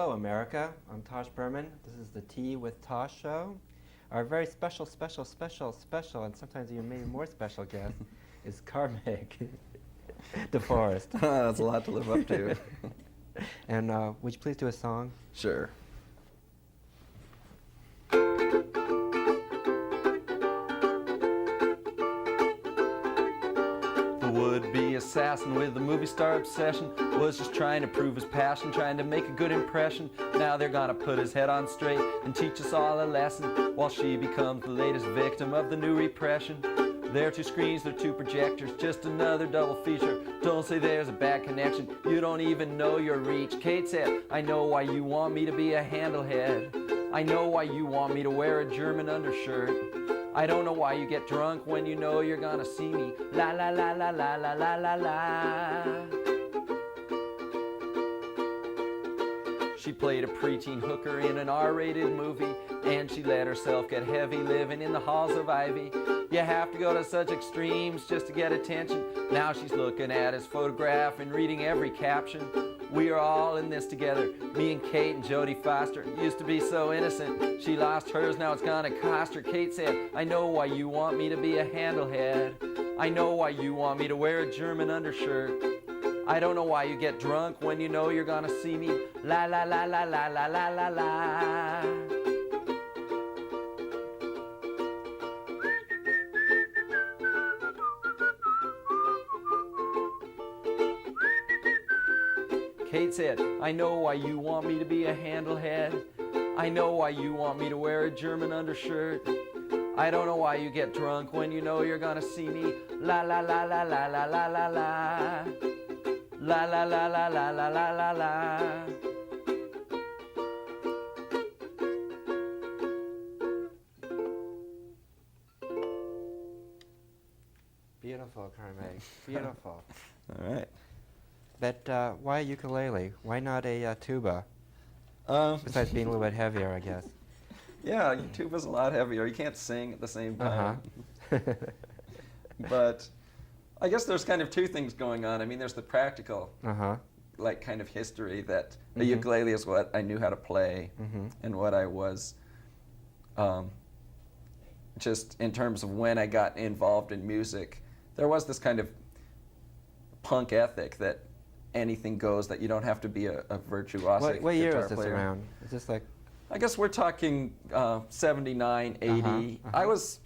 Hello, America. I'm Tosh Berman. This is the Tea with Tosh show. Our very special, and sometimes even maybe more special guest is Carmaig de Forest. That's a lot to live up to. And would you please do a song? Sure. The would-be assassin with the movie star obsession was just trying to prove his passion, trying to make a good impression. Now they're gonna put his head on straight and teach us all a lesson, while she becomes the latest victim of the new repression. There are two screens, there are two projectors, just another double feature. Don't say there's a bad connection, you don't even know your reach. Kate said, I know why you want me to be a handlehead. I know why you want me to wear a German undershirt. I don't know why you get drunk when you know you're gonna see me. La la la la la la la la la. She played a preteen hooker in an R-rated movie, and she let herself get heavy living in the halls of Ivy. You have to go to such extremes just to get attention. Now she's looking at his photograph and reading every caption. We are all in this together, me and Kate and Jodie Foster. Used to be so innocent, she lost hers, now it's gonna cost her. Kate said, I know why you want me to be a handlehead. I know why you want me to wear a German undershirt. I don't know why you get drunk when you know you're gonna see me. La la la la la la la la la. Kate said, I know why you want me to be a handlehead. I know why you want me to wear a German undershirt. I don't know why you get drunk when you know you're gonna see me. La la la la la la la la la. La la la la la la la la la. Beautiful, Carmaig. Beautiful. All right. But why ukulele? Why not a tuba? Besides being a little bit heavier, I guess. Yeah, tuba's a lot heavier. You can't sing at the same time. But I guess there's kind of two things going on. I mean, there's the practical, like kind of history that the ukulele is what I knew how to play and what I was, just in terms of when I got involved in music. There was this kind of punk ethic that anything goes, that you don't have to be a virtuosic what year guitar is this player. around? Is this like... I guess we're talking 79, 80. I was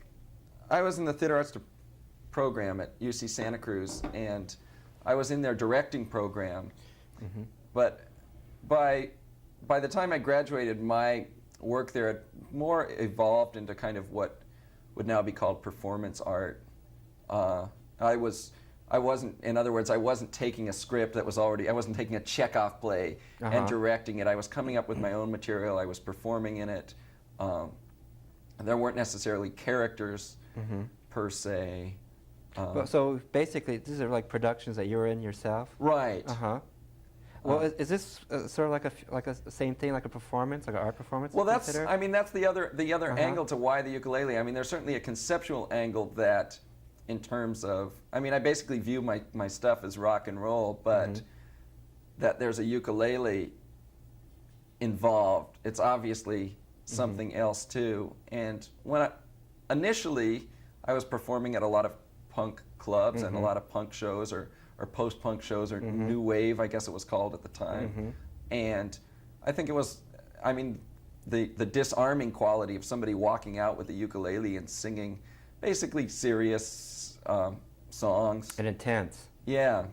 in the theater arts program at UC Santa Cruz, and I was in their directing program. But by the time I graduated, my work there had more evolved into kind of what would now be called performance art. I wasn't, in other words, I wasn't taking a script that was already, I wasn't taking a Chekhov play and directing it. I was coming up with my own material. I was performing in it. There weren't necessarily characters per se. so basically, these are like productions that you're in yourself? Right. Well, is this sort of like a same thing, like a performance, like an art performance? Well, that's, I mean, that's the other angle to why the ukulele. I mean, there's certainly a conceptual angle that, in terms of, I mean, I basically view my stuff as rock and roll, but that there's a ukulele involved, it's obviously something else too. And when initially I was performing at a lot of punk clubs and a lot of punk shows or post-punk shows or new wave, I guess it was called at the time. And I think it was, I mean, the disarming quality of somebody walking out with a ukulele and singing basically serious songs. And intense. Yeah,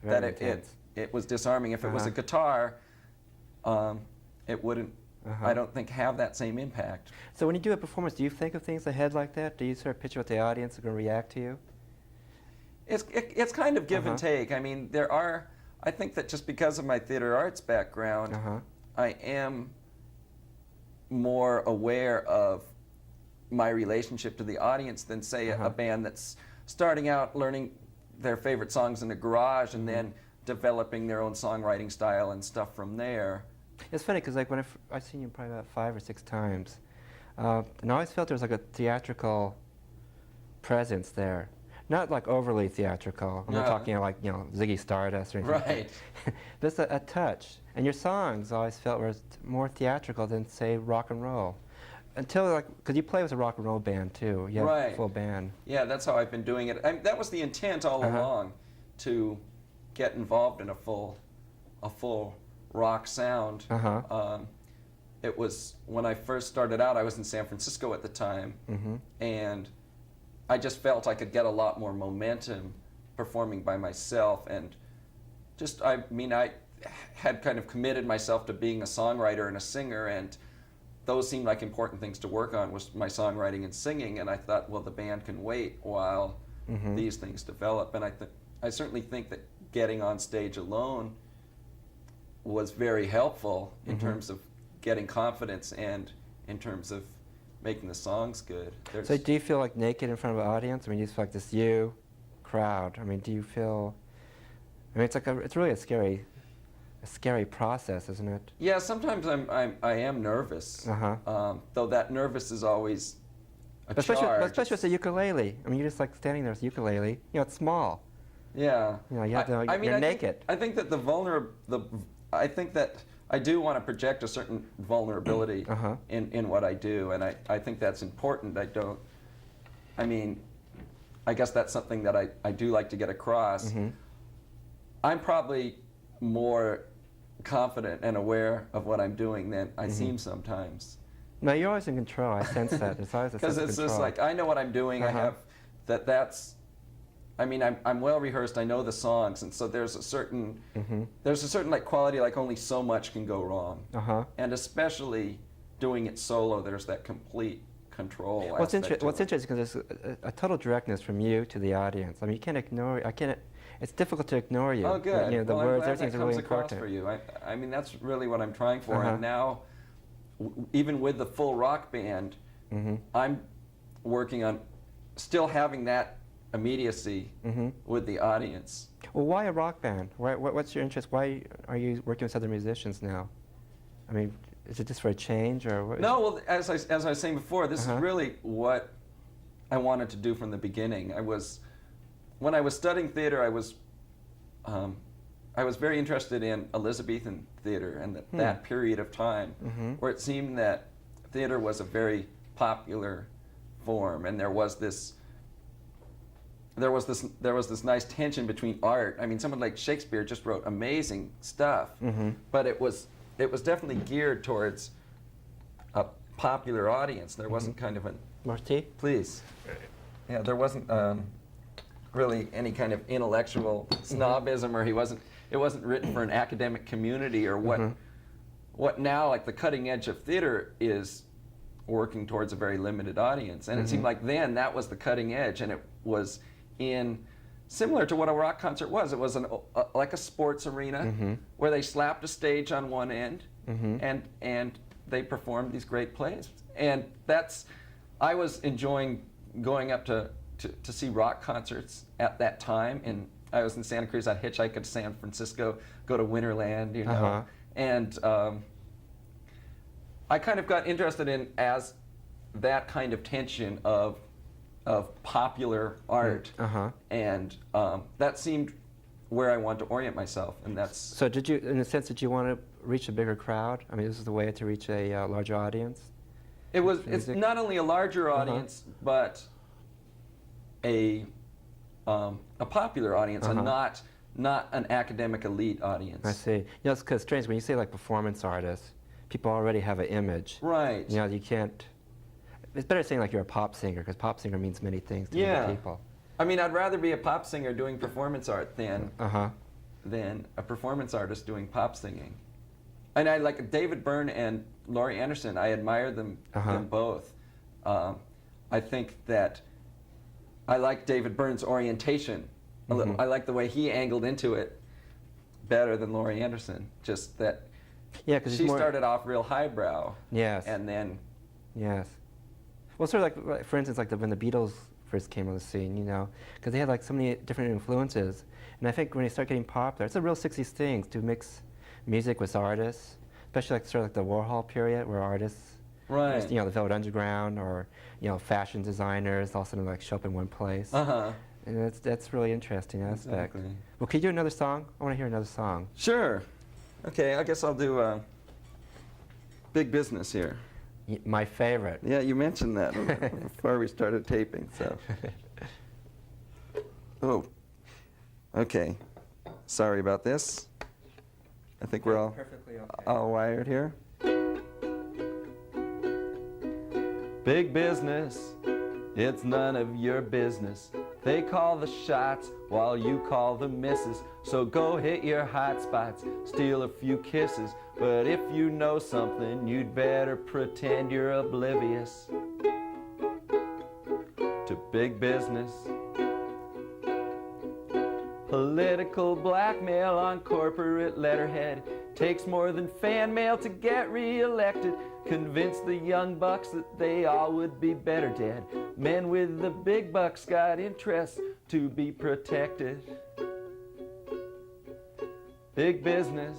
Very that intense. it was disarming. If it was a guitar, it wouldn't, I don't think, have that same impact. So when you do a performance, do you think of things ahead like that? Do you sort of picture what the audience is going to react to you? It's kind of give and take. I mean, there are, I think that just because of my theater arts background, I am more aware of my relationship to the audience than, say, a band that's starting out learning their favorite songs in the garage and then developing their own songwriting style and stuff from there. It's funny because like when I've seen you probably about 5 or 6 times, and I always felt there was like a theatrical presence there. not like overly theatrical. I'm not No. talking like, you know, Ziggy Stardust or anything. Right. Just a touch. And your songs I always felt were more theatrical than, say, rock and roll. Until, like, because you play with a rock and roll band too. You have Right. a full band. Yeah, that's how I've been doing it. That was the intent all along, to get involved in a full rock sound. It was when I first started out. I was in San Francisco at the time, and I just felt I could get a lot more momentum performing by myself, and just I had kind of committed myself to being a songwriter and a singer, and those seemed like important things to work on, was my songwriting and singing, and I thought, well, the band can wait while these things develop. And I certainly think that getting on stage alone was very helpful in terms of getting confidence and in terms of making the songs good. So do you feel like naked in front of an audience? I mean, you feel like this crowd. I mean, do you feel? I mean, it's really a scary process, isn't it? Yeah, sometimes I am nervous. Though that nervous is always a charge. Especially with the ukulele. I mean, you're just like standing there with the ukulele. You know, it's small. Yeah. You know, you have you're naked. I think that I think that I do want to project a certain vulnerability in what I do, and I think that's important. I guess that's something that I do like to get across. I'm probably more confident and aware of what I'm doing than I seem sometimes. No, you're always in control. I sense that. It's always a sense of control. Because it's just like, I know what I'm doing. I have I'm well rehearsed. I know the songs, and so there's a certain like quality, like only so much can go wrong. And especially doing it solo, there's that complete control. What's interesting because there's a total directness from you to the audience. I mean, you can't ignore. It's difficult to ignore you. Oh, good. You know, the well, words, I'm glad everything's that really comes across important for you. I mean, that's really what I'm trying for. And now, even with the full rock band, I'm working on still having that immediacy with the audience. Well, why a rock band? What's your interest? Why are you working with other musicians now? I mean, is it just for a change, or what? No, well, as I was saying before, this is really what I wanted to do from the beginning. When I was studying theater, I was very interested in Elizabethan theater and that period of time, where it seemed that theater was a very popular form, and there was this nice tension between art. I mean, someone like Shakespeare just wrote amazing stuff, but it was definitely geared towards a popular audience. There wasn't kind of More tea? Please. Yeah, there wasn't really any kind of intellectual snobism, or it wasn't written for an academic community, or what now, like, the cutting edge of theater is working towards a very limited audience. And it seemed like then that was the cutting edge, and it was similar to what a rock concert was. It was like a sports arena where they slapped a stage on one end and they performed these great plays. And I was enjoying going up to see rock concerts at that time. And I was in Santa Cruz. I'd hitchhike to San Francisco, go to Winterland, you know. And I kind of got interested in as that kind of tension of popular art, and that seemed where I wanted to orient myself, and that's. So did you, in a sense, did you want to reach a bigger crowd? I mean, this is the way to reach a larger audience? It's not only a larger audience, but a popular audience, and not an academic elite audience. I see. You know, it's because strange when you say like performance artists, people already have an image. Right. You know, you can't. It's better saying like you're a pop singer, because pop singer means many things to many people. I mean, I'd rather be a pop singer doing performance art than a performance artist doing pop singing. And I like David Byrne and Laurie Anderson. I admire them both. I think that I like David Byrne's orientation. I like the way he angled into it better than Laurie Anderson. Just that because she started off real highbrow. Yes. And then. Yes. Well, sort of like, for instance, like when the Beatles first came on the scene, you know, because they had like so many different influences. And I think when they start getting popular, it's a real 60s thing to mix music with artists, especially like sort of like the Warhol period, where artists, you know, the Velvet Underground, or, you know, fashion designers all sort of like show up in one place. And that's really interesting aspect. Exactly. Well, could you do another song? I want to hear another song. Sure. Okay, I guess I'll do Big Business here. My favorite. Yeah, you mentioned that before we started taping, so. Oh, okay. Sorry about this. I think we're all perfectly okay. all wired here. Big business, it's none of your business. They call the shots while you call the misses. So go hit your hot spots, steal a few kisses. But if you know something, you'd better pretend you're oblivious to big business. Political blackmail on corporate letterhead takes more than fan mail to get re-elected. Convince the young bucks that they all would be better dead. Men with the big bucks got interests to be protected. Big business,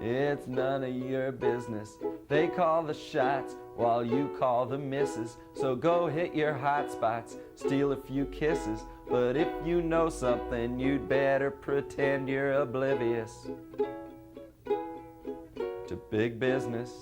it's none of your business. They call the shots while you call the misses. So go hit your hot spots, steal a few kisses. But if you know something, you'd better pretend you're oblivious to big business.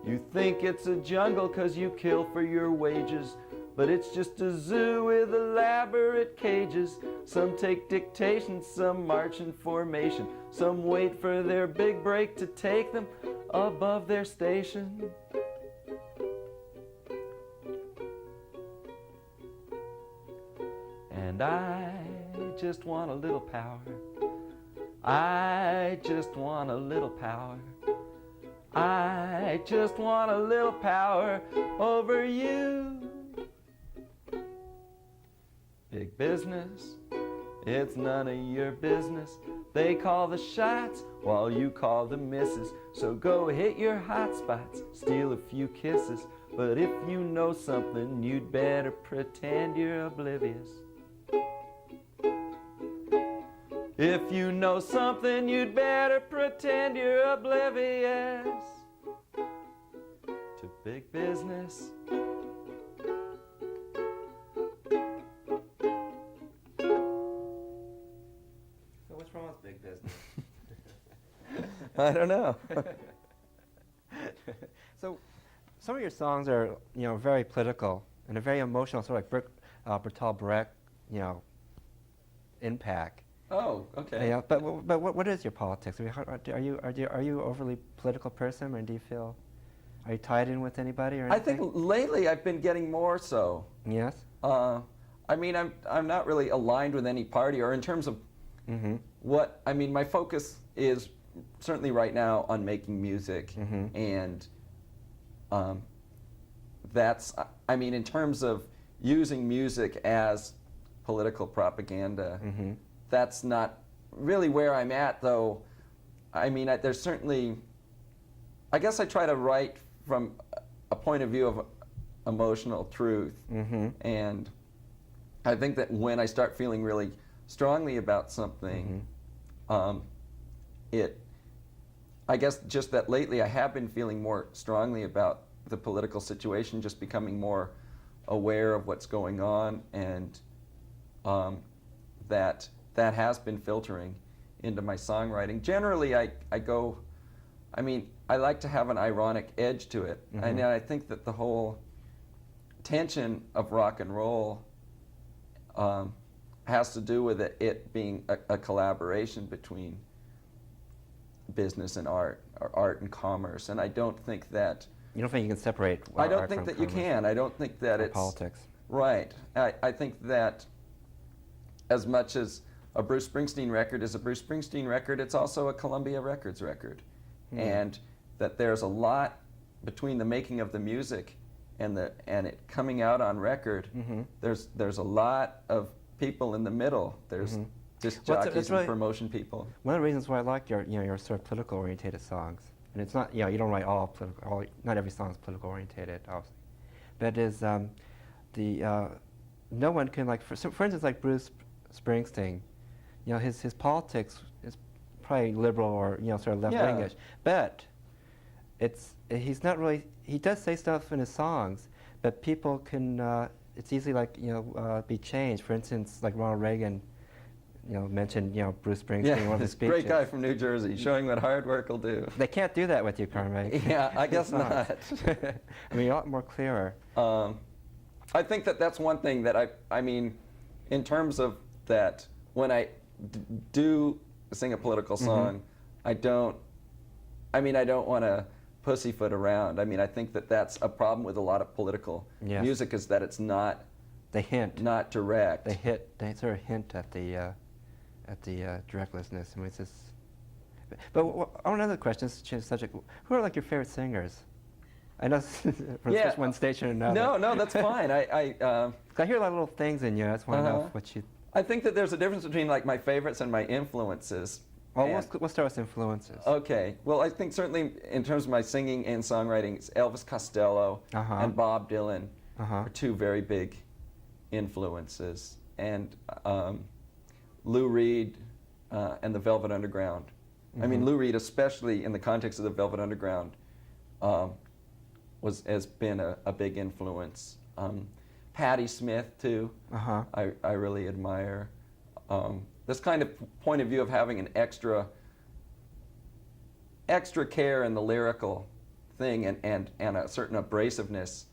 You think it's a jungle 'cause you kill for your wages, but it's just a zoo with elaborate cages. Some take dictation, some march in formation, some wait for their big break to take them above their station. And I just want a little power. I just want a little power. I just want a little power over you. Big business, it's none of your business. They call the shots while you call the misses. So go hit your hot spots, steal a few kisses. But if you know something, you'd better pretend you're oblivious. If you know something, you'd better pretend you're oblivious to big business. So what's wrong with big business? I don't know. So some of your songs are, very political and a very emotional, sort of like Bertolt Brecht, impact. Oh, okay. Yeah, but what is your politics? I mean, are you overly political person, or do you feel, are you tied in with anybody or anything? I think lately I've been getting more so. Yes. I mean, I'm not really aligned with any party, or in terms of what I mean. My focus is certainly right now on making music, and that's, I mean, in terms of using music as political propaganda. That's not really where I'm at, though. I mean, there's certainly, I guess I try to write from a point of view of emotional truth. And I think that when I start feeling really strongly about something, I guess just that lately I have been feeling more strongly about the political situation, just becoming more aware of what's going on, and that has been filtering into my songwriting. Generally, I like to have an ironic edge to it. And I think that the whole tension of rock and roll has to do with it being a collaboration between business and art, or art and commerce. And I don't think that... You don't think you can separate I don't art think from that you commerce can. I don't think that or it's... politics. Right. I think that as much as a Bruce Springsteen record is a Bruce Springsteen record, it's also a Columbia Records record. And that there's a lot between the making of the music and it coming out on record. There's a lot of people in the middle. There's disc jockeys and promotion people. One of the reasons why I like your sort of political orientated songs, and it's not, you don't write all political, not every song is political orientated, obviously, but it is no one can, like, for instance, like Bruce Springsteen, his politics is probably liberal or sort of left-wingish, but he's not really. He does say stuff in his songs, but people can it's easy, like, be changed. For instance, like Ronald Reagan, mentioned, Bruce Springsteen in one of his speeches. Great guy from New Jersey, showing what hard work will do. They can't do that with you, Carmaig. Yeah, I guess not. I mean, you're a lot more clearer. I think that that's one thing that I mean, in terms of that, when I do sing a political song, I don't want to pussyfoot around. I mean, I think that that's a problem with a lot of political music, is that it's not. They hint. Not direct. They sort of hint at the directlessness. I mean, it's just. But I want another question. Let's change the subject. Who are like your favorite singers? I know from just one station to another. No, that's fine. I hear a lot of little things in you. I just want to know what you. I think that there's a difference between like my favorites and my influences. Well, we'll start with influences. Okay. Well, I think certainly in terms of my singing and songwriting, it's Elvis Costello and Bob Dylan are two very big influences, and Lou Reed and the Velvet Underground. I mean, Lou Reed, especially in the context of the Velvet Underground, has been a big influence. Patti Smith too. I really admire. This kind of point of view of having an extra care in the lyrical thing, and a certain abrasiveness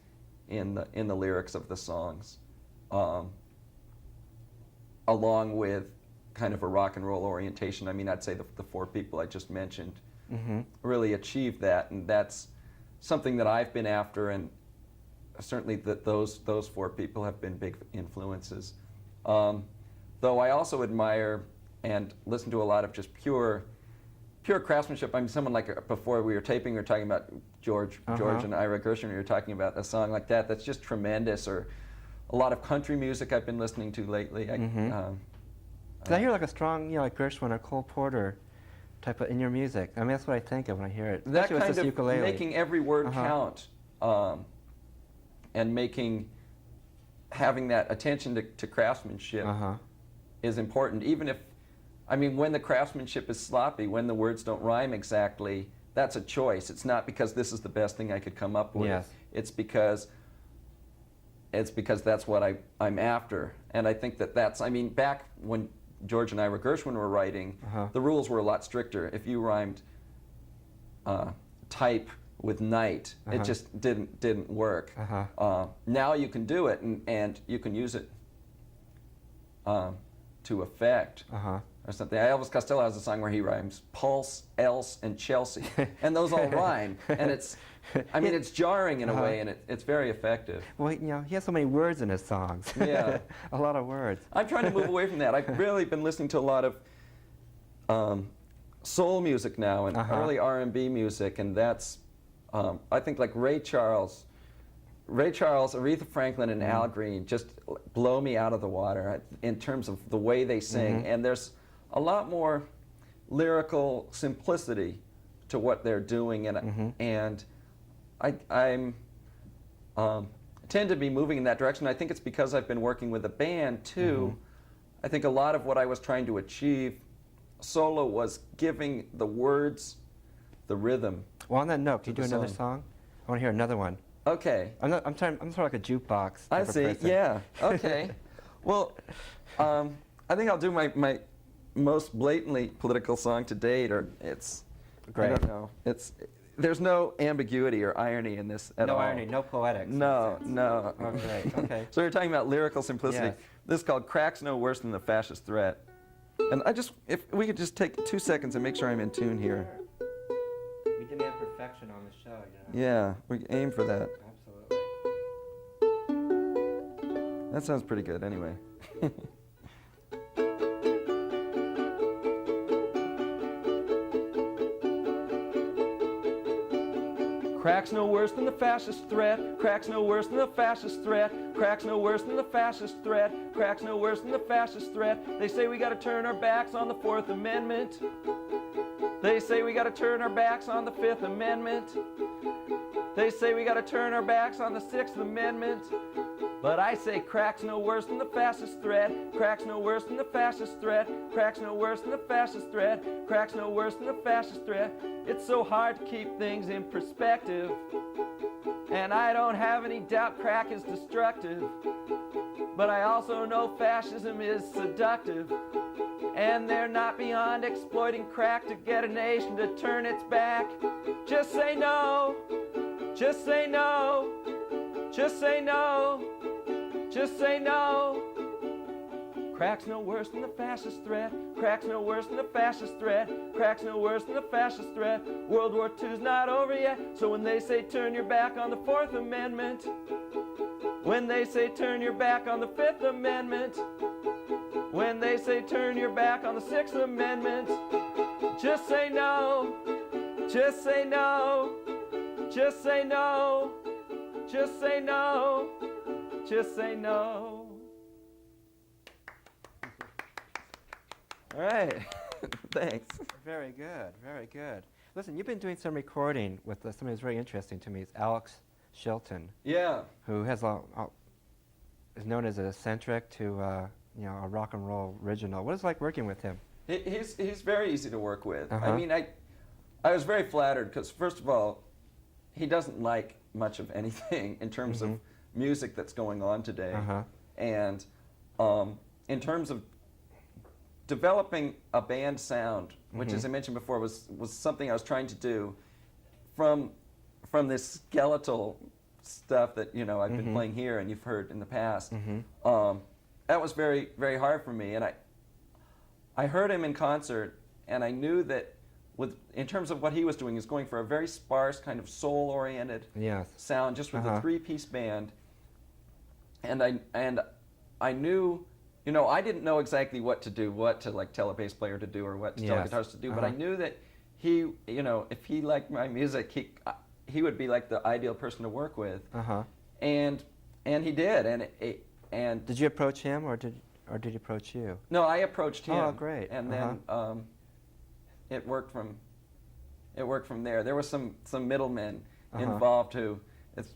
in the lyrics of the songs, along with kind of a rock and roll orientation. I mean, I'd say the four people I just mentioned really achieved that, and that's something that I've been after, and certainly that those four people have been big influences. Though I also admire and listen to a lot of just pure craftsmanship. I mean, someone like, before we were taping, we were talking about George and Ira Gershwin. We were talking about a song like that that's just tremendous, or a lot of country music I've been listening to lately. I hear like a strong, like Gershwin or Cole Porter type of in your music. I mean, that's what I think of when I hear it. That Especially kind with this of ukulele. making every word count, and having that attention to craftsmanship is important. Even if, I mean, when the craftsmanship is sloppy, when the words don't rhyme exactly, that's a choice. It's not because this is the best thing I could come up with. Yes. It's because that's what I'm after. And I think that's, I mean, back when George and Ira Gershwin were writing, the rules were a lot stricter. If you rhymed type with night, it just didn't work. Now you can do it, and you can use it to effect or something. Elvis Costello has a song where he rhymes pulse, else, and Chelsea, and those all rhyme, and it's, I mean, it's jarring in a way, and it's very effective. Well, he has so many words in his songs. Yeah. A lot of words. I'm trying to move away from that. I've really been listening to a lot of soul music now, and early R&B music, and that's, I think, like Ray Charles, Aretha Franklin, and Al Green just blow me out of the water in terms of the way they sing. And there's a lot more lyrical simplicity to what they're doing, and I'm tend to be moving in that direction. I think it's because I've been working with a band too. I think a lot of what I was trying to achieve solo was giving the words the rhythm. Well, on that note, can you do another song? I want to hear another one. Okay. I'm sort of like a jukebox. I type of see. person. Yeah. Okay. Well, I think I'll do my most blatantly political song to date, or it's. Great. I don't know. There's no ambiguity or irony in this at all. No irony, no poetics. No. Okay. Okay. So we're talking about lyrical simplicity. Yes. This is called "Cracks No Worse Than the Fascist Threat," and if we could just take 2 seconds and make sure I'm in tune here. We demand perfection on the show, you know. Yeah, we aim for that. Absolutely. That sounds pretty good anyway. Cracks no worse than the fascist threat. Cracks no worse than the fascist threat. Cracks no worse than the fascist threat. Cracks no worse than the fascist threat. They say we gotta turn our backs on the 4th Amendment. They say we gotta turn our backs on the 5th Amendment. They say we gotta turn our backs on the 6th Amendment. But I say cracks no worse than the fascist threat. Cracks no worse than the fascist threat. Cracks no worse than the fascist threat. Cracks no worse than the fascist threat. It's so hard to keep things in perspective. And I don't have any doubt crack is destructive. But I also know fascism is seductive, and they're not beyond exploiting crack to get a nation to turn its back. Just say no, just say no, just say no, just say no. Crack's no worse than the fascist threat. Crack's no worse than the fascist threat. Crack's no worse than the fascist threat. World War II's not over yet. So when they say turn your back on the Fourth Amendment, when they say turn your back on the Fifth Amendment, when they say turn your back on the Sixth Amendment, just say no, just say no, just say no, just say no, just say no. All right, thanks. Very good, very good. Listen, you've been doing some recording with somebody who's very interesting to me. It's Alex Shilton, Yeah. who has is known as an eccentric to a rock and roll original. What is it like working with him? He's very easy to work with. Uh-huh. I mean, I was very flattered because, first of all, he doesn't like much of anything in terms of music that's going on today. Uh-huh. And in terms of developing a band sound, which, as I mentioned before, was something I was trying to do from this skeletal stuff that I've been playing here and you've heard in the past. That was very, very hard for me. And I heard him in concert, and I knew that in terms of what he was doing, he was going for a very sparse kind of soul-oriented sound, just with a three-piece band. And I knew. I didn't know exactly what to do, what to tell a bass player to do or what to tell a guitarist to do, but I knew that he, if he liked my music, he would be like the ideal person to work with. And he did, and did you approach him or did he approach you? No, I approached him. Oh, great. And then it worked from there. There were some middlemen involved who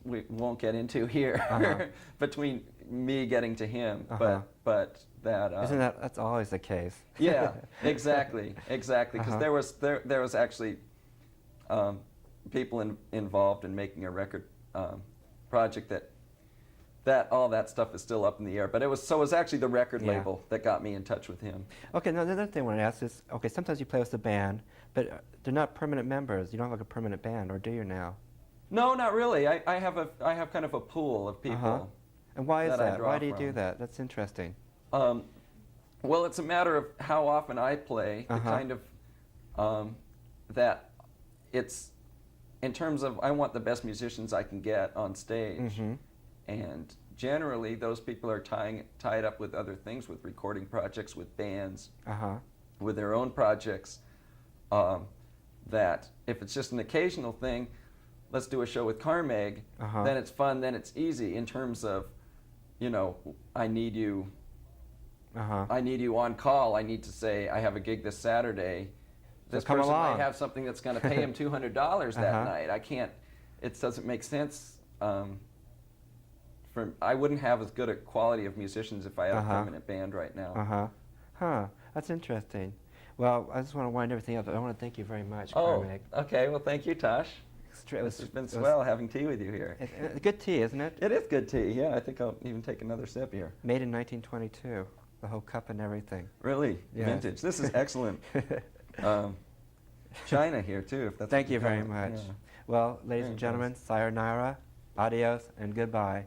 we won't get into here between me getting to him, but that isn't that's always the case? Yeah, exactly, because there was actually people involved in making a record project that all that stuff is still up in the air. But it was actually the record label that got me in touch with him. Okay, now the other thing I want to ask is, okay, sometimes you play with a band, but they're not permanent members. You don't have a permanent band, or do you now? No, not really. I have kind of a pool of people. And why is that? Why do you from. do that? That's interesting. Well, it's a matter of how often I play, the kind of that it's in terms of I want the best musicians I can get on stage. And generally those people are tied up with other things, with recording projects, with bands, with their own projects, that if it's just an occasional thing, let's do a show with Carmaig, then it's fun, then it's easy in terms of, I need you on call. I need to say, I have a gig this Saturday. This person might have something that's going to pay him $200 that night. I can't, it doesn't make sense. I wouldn't have as good a quality of musicians if I had a permanent band right now. That's interesting. Well, I just want to wind everything up. I want to thank you very much, Oh, Carmaig. okay. Well, thank you, Tosh. It's been swell having tea with you here. Good tea, isn't it? It is good tea, yeah. I think I'll even take another sip here. Made in 1922, the whole cup and everything. Really? Yes. Vintage. This is excellent. China here, too, if that's Thank you very much. Yeah. Well, ladies and gentlemen, sayonara, adios, and goodbye.